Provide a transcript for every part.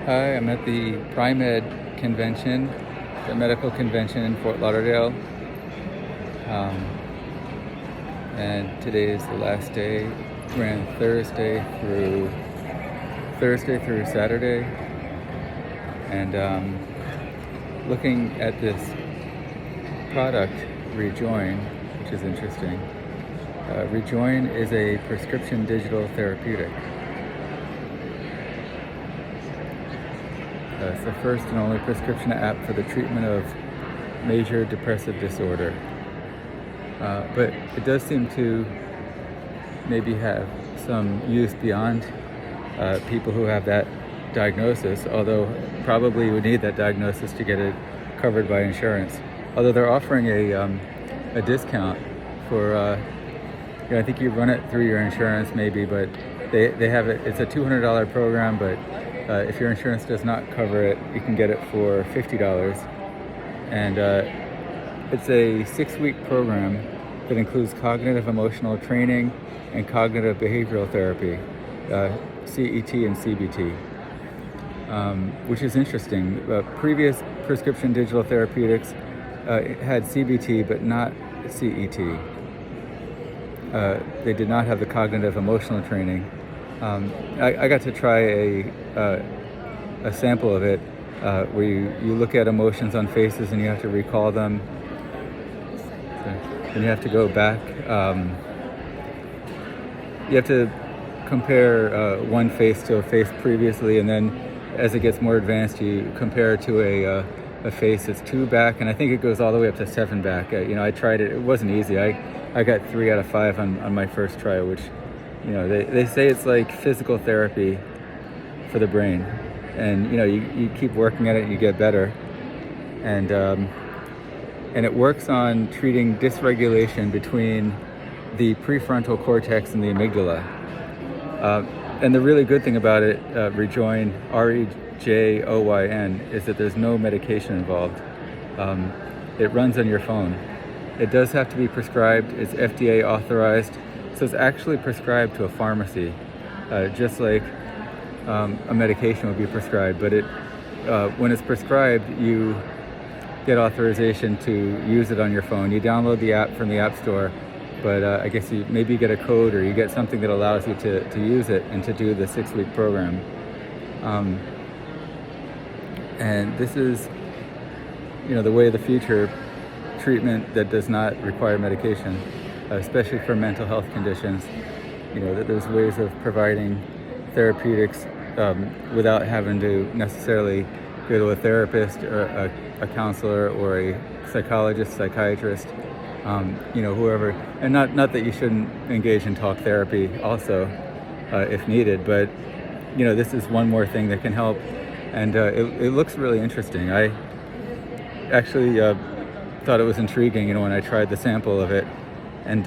Hi, I'm at the Pri-Med convention, the medical convention in Fort Lauderdale. Um, and today is the last day. Ran Thursday through Saturday. And looking at this product, Rejoyn, which is interesting. Rejoyn is a prescription digital therapeutic. It's the first and only prescription app for the treatment of major depressive disorder. But it does seem to maybe have some use beyond people who have that diagnosis, although probably you would need that diagnosis to get it covered by insurance. Although they're offering a discount for, I think you run it through your insurance maybe, but they have it, it's a $200 program, but if your insurance does not cover it, you can get it for $50. And it's a 6-week program that includes cognitive emotional training and cognitive behavioral therapy, CET and CBT, which is interesting. Previous prescription digital therapeutics had CBT but not CET. They did not have the cognitive emotional training. I got to try a sample of it where you look at emotions on faces and you have to recall them. And you have to go back. You have to compare one face to a face previously, and then as it gets more advanced, you compare it to a face that's 2 back, and I think it goes all the way up to 7 back. I tried it. It wasn't easy. I got 3 out of 5 on my first try, which, they say it's like physical therapy for the brain. And, you keep working at it and you get better. And it works on treating dysregulation between the prefrontal cortex and the amygdala. And the really good thing about it, Rejoyn, Rejoyn, is that there's no medication involved. It runs on your phone. It does have to be prescribed. It's FDA authorized. So it's actually prescribed to a pharmacy, just like a medication would be prescribed. But when it's prescribed, you get authorization to use it on your phone. You download the app from the App Store, but I guess you get a code or you get something that allows you to use it and to do the 6-week program. And this is, the way of the future, treatment that does not require medication, especially for mental health conditions. That there's ways of providing therapeutics without having to necessarily go to a therapist or a counselor or a psychologist, psychiatrist, whoever. And not that you shouldn't engage in talk therapy also, if needed, but this is one more thing that can help. And it looks really interesting. I actually thought it was intriguing, when I tried the sample of it. And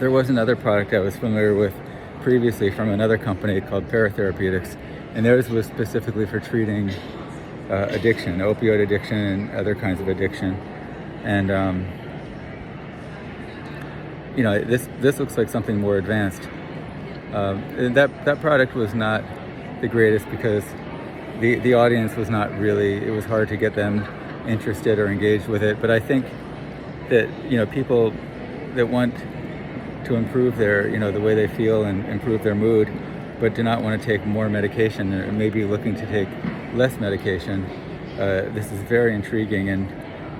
there was another product I was familiar with previously from another company called Therapeutics, and theirs was specifically for treating addiction, opioid addiction and other kinds of addiction. And this looks like something more advanced. And that product was not the greatest because the audience was not really, it was hard to get them interested or engaged with it. But I think that people that want to improve their the way they feel and improve their mood, but do not want to take more medication or maybe looking to take less medication, this is very intriguing and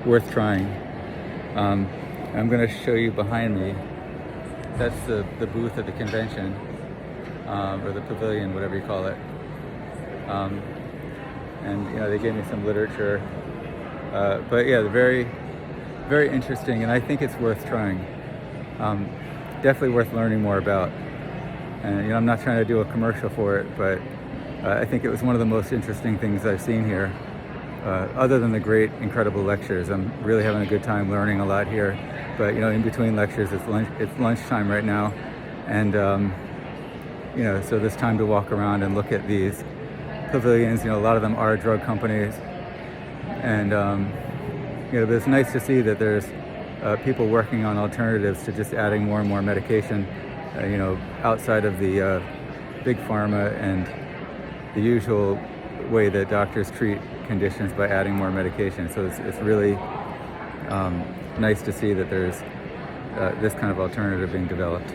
worth trying. I'm going to show you behind me. That's the booth at the convention, or the pavilion, whatever you call it. And they gave me some literature, but yeah, they're very, very interesting, and I think it's worth trying. Definitely worth learning more about. And I'm not trying to do a commercial for it, but I think it was one of the most interesting things I've seen here. Other than the great, incredible lectures, I'm really having a good time learning a lot here. But in between lectures, it's lunchtime right now, and so there's time to walk around and look at these pavilions. A lot of them are drug companies, and but it's nice to see that there's people working on alternatives to just adding more and more medication, outside of the big pharma and the usual way that doctors treat conditions by adding more medication. So it's really nice to see that there's this kind of alternative being developed.